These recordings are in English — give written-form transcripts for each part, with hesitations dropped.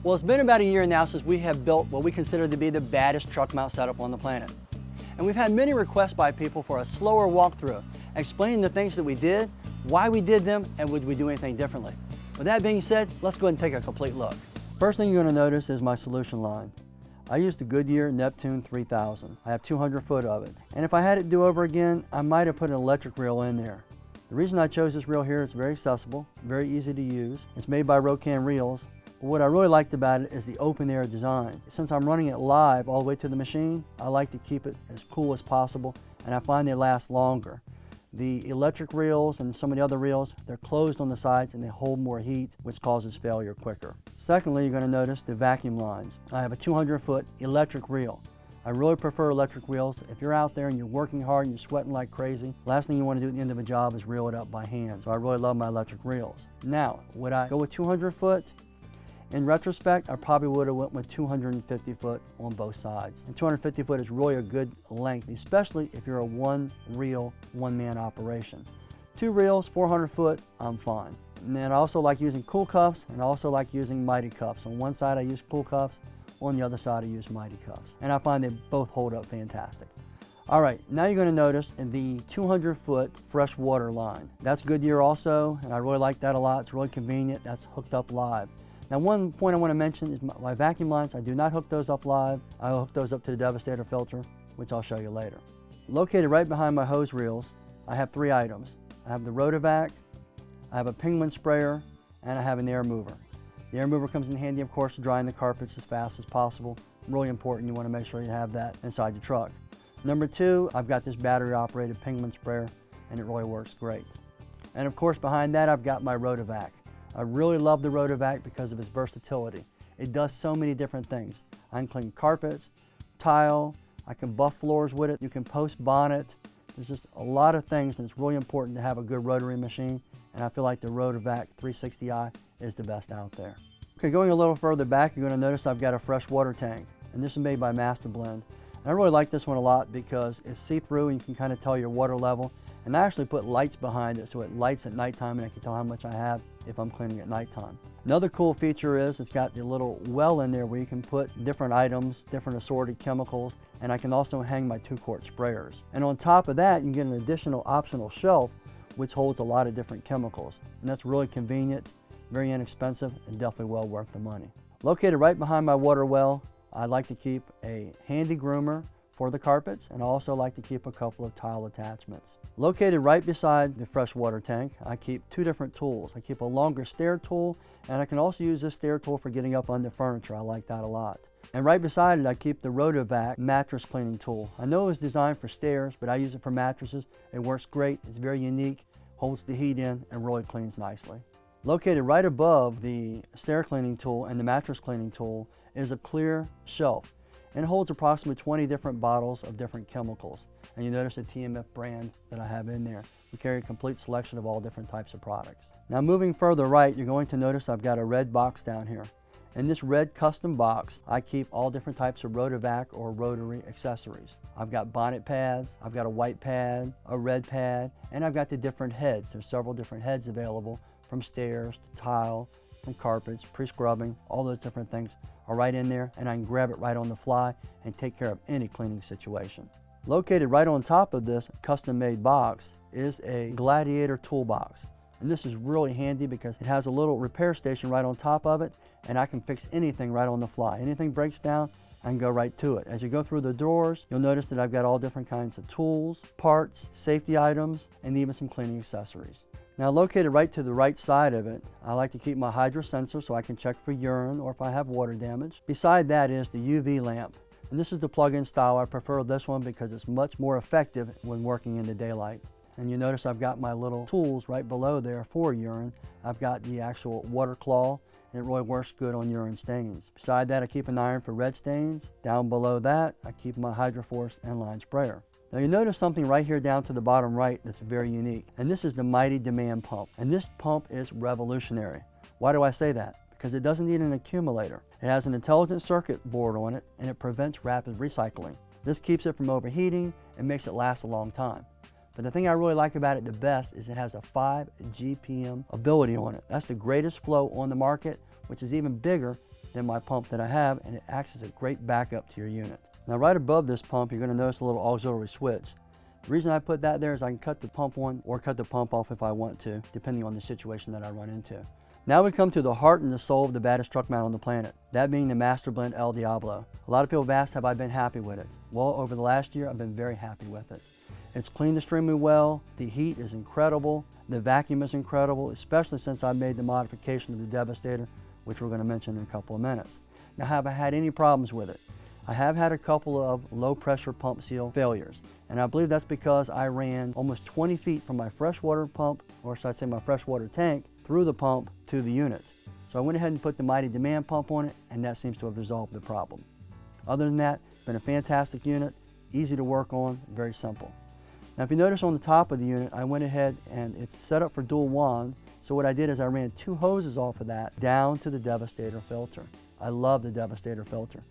Well, it's been about a year now since we have built what we consider to be the baddest truck mount setup on the planet. And we've had many requests by people for a slower walkthrough, explaining the things that we did, why we did them, and would we do anything differently. With that being said, let's go ahead and take a complete look. First thing you're going to notice is my solution line. I used the Goodyear Neptune 3000. I have 200 foot of it. And if I had it do over again, I might have put an electric reel in there. The reason I chose this reel here is very accessible, very easy to use. It's made by Rocan Reels. But what I really liked about it is the open air design. Since I'm running it live all the way to the machine, I like to keep it as cool as possible, and I find they last longer. The electric reels and some of the other reels, they're closed on the sides and they hold more heat, which causes failure quicker. Secondly, you're going to notice the vacuum lines. I have a 200 foot electric reel. I really prefer electric reels. If you're out there and you're working hard and you're sweating like crazy, last thing you want to do at the end of a job is reel it up by hand. So I really love my electric reels. Now, would I go with 200 foot? In retrospect, I probably would have went with 250 foot on both sides. And 250 foot is really a good length, especially if you're a one reel, one man operation. 2 reels, 400 foot, I'm fine. And then I also like using cool cuffs, and I also like using mighty cuffs. On one side I use cool cuffs, on the other side I use mighty cuffs. And I find they both hold up fantastic. All right, now you're going to notice in the 200 foot Freshwater Line. That's Goodyear also, and I really like that a lot. It's really convenient. That's hooked up live. Now, one point I want to mention is my vacuum lines. I do not hook those up live. I hook those up to the Devastator filter, which I'll show you later. Located right behind my hose reels, I have 3 items. I have the Rotovac, I have a Penguin sprayer, and I have an air mover. The air mover comes in handy, of course, to drying the carpets as fast as possible. Really important. You want to make sure you have that inside your truck. Number 2, I've got this battery-operated Penguin sprayer, and it really works great. And of course, behind that, I've got my Rotovac. I really love the Rotovac because of its versatility. It does so many different things. I can clean carpets, tile, I can buff floors with it, you can post bonnet. There's just a lot of things, and it's really important to have a good rotary machine, and I feel like the Rotovac 360i is the best out there. Okay, going a little further back, you're going to notice I've got a Freshwater Tank, and this is made by Master Blend. And I really like this one a lot because it's see-through and you can kind of tell your water level. And I actually put lights behind it so it lights at nighttime and I can tell how much I have if I'm cleaning at nighttime. Another cool feature is it's got the little well in there where you can put different items, different assorted chemicals, and I can also hang my 2-quart sprayers. And on top of that, you can get an additional optional shelf which holds a lot of different chemicals. And that's really convenient, very inexpensive, and definitely well worth the money. Located right behind my water well, I like to keep a handy groomer for the carpets, and I also like to keep a couple of tile attachments. Located right beside the freshwater tank, I keep 2 different tools. I keep a longer stair tool, and I can also use this stair tool for getting up under furniture. I like that a lot. And right beside it, I keep the Rotovac mattress cleaning tool. I know it was designed for stairs, but I use it for mattresses. It works great, it's very unique, holds the heat in, and really cleans nicely. Located right above the stair cleaning tool and the mattress cleaning tool is a clear shelf, and it holds approximately 20 different bottles of different chemicals. And you notice the TMF brand that I have in there. We carry a complete selection of all different types of products. Now moving further right, you're going to notice I've got a red box down here. In this red custom box, I keep all different types of Rotovac or rotary accessories. I've got bonnet pads, I've got a white pad, a red pad, and I've got the different heads. There's several different heads available, from stairs to tile, from carpets, pre-scrubbing, all those different things are right in there, and I can grab it right on the fly and take care of any cleaning situation. Located right on top of this custom-made box is a Gladiator toolbox. And this is really handy because it has a little repair station right on top of it, and I can fix anything right on the fly. Anything breaks down, I can go right to it. As you go through the drawers, you'll notice that I've got all different kinds of tools, parts, safety items, and even some cleaning accessories. Now located right to the right side of it, I like to keep my hydro sensor so I can check for urine or if I have water damage. Beside that is the UV lamp. And this is the plug-in style. I prefer this one because it's much more effective when working in the daylight. And you notice I've got my little tools right below there for urine. I've got the actual water claw, and it really works good on urine stains. Beside that, I keep an iron for red stains. Down below that, I keep my Hydroforce N-line sprayer. Now you notice something right here down to the bottom right that's very unique, and this is the Mighty Demand Pump. And this pump is revolutionary. Why do I say that? Because it doesn't need an accumulator. It has an intelligent circuit board on it, and it prevents rapid recycling. This keeps it from overheating and makes it last a long time. But the thing I really like about it the best is it has a 5 GPM ability on it. That's the greatest flow on the market, which is even bigger than my pump that I have, and it acts as a great backup to your unit. Now right above this pump, you're going to notice a little auxiliary switch. The reason I put that there is I can cut the pump on or cut the pump off if I want to, depending on the situation that I run into. Now we come to the heart and the soul of the baddest truck mount on the planet, that being the Master Blend El Diablo. A lot of people have asked, have I been happy with it? Well, over the last year, I've been very happy with it. It's cleaned extremely well, the heat is incredible, the vacuum is incredible, especially since I made the modification of the Devastator, which we're going to mention in a couple of minutes. Now, have I had any problems with it? I have had a couple of low pressure pump seal failures, and I believe that's because I ran almost 20 feet from my freshwater pump, or should I say my freshwater tank, through the pump to the unit. So I went ahead and put the Mighty Demand pump on it, and that seems to have resolved the problem. Other than that, it's been a fantastic unit, easy to work on, very simple. Now if you notice on the top of the unit, I went ahead and it's set up for dual wand. So what I did is I ran 2 hoses off of that down to the Devastator filter. I love the Devastator filter.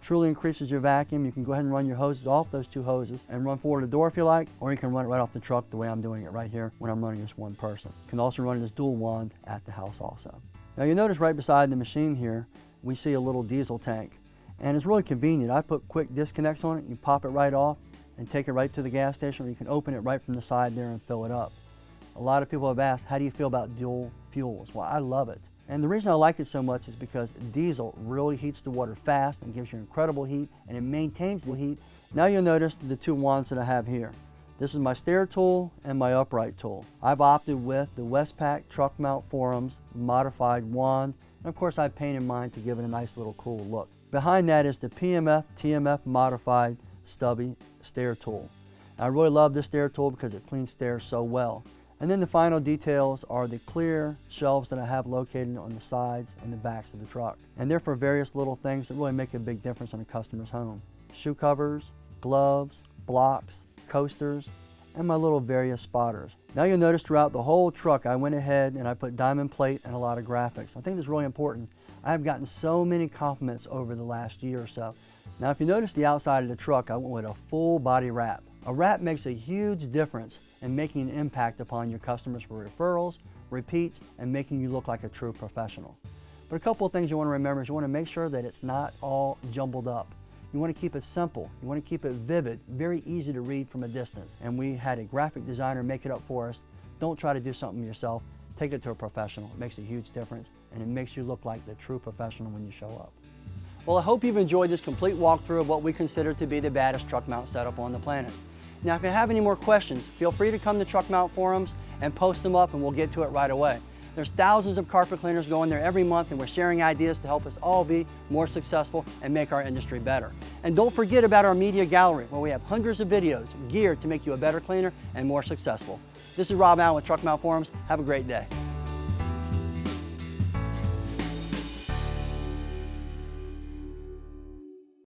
Truly increases your vacuum. You can go ahead and run your hoses off those 2 hoses and run forward the door if you like, or you can run it right off the truck the way I'm doing it right here when I'm running this one person. You can also run it as dual wand at the house also. Now you notice right beside the machine here, we see a little diesel tank. And it's really convenient. I put quick disconnects on it. You pop it right off and take it right to the gas station, or you can open it right from the side there and fill it up. A lot of people have asked, how do you feel about dual fuels? Well, I love it. And the reason I like it so much is because diesel really heats the water fast and gives you incredible heat, and it maintains the heat. Now you'll notice the 2 wands that I have here. This is my stair tool and my upright tool. I've opted with the Westpac Truckmountforums modified wand, and of course I painted mine to give it a nice little cool look. Behind that is the PMF TMF modified stubby stair tool. I really love this stair tool because it cleans stairs so well. And then the final details are the clear shelves that I have located on the sides and the backs of the truck. And they're for various little things that really make a big difference in a customer's home. Shoe covers, gloves, blocks, coasters, and my little various spotters. Now you'll notice throughout the whole truck I went ahead and I put diamond plate and a lot of graphics. I think that's really important. I've gotten so many compliments over the last year or so. Now if you notice the outside of the truck, I went with a full body wrap. A wrap makes a huge difference in making an impact upon your customers for referrals, repeats, and making you look like a true professional. But a couple of things you want to remember is you want to make sure that it's not all jumbled up. You want to keep it simple. You want to keep it vivid, very easy to read from a distance. And we had a graphic designer make it up for us. Don't try to do something yourself. Take it to a professional. It makes a huge difference, and it makes you look like the true professional when you show up. Well, I hope you've enjoyed this complete walkthrough of what we consider to be the baddest truck mount setup on the planet. Now, if you have any more questions, feel free to come to Truckmount Forums and post them up, and we'll get to it right away. There's thousands of carpet cleaners going there every month, and we're sharing ideas to help us all be more successful and make our industry better. And don't forget about our media gallery, where we have hundreds of videos geared to make you a better cleaner and more successful. This is Rob Allen with Truckmount Forums. Have a great day.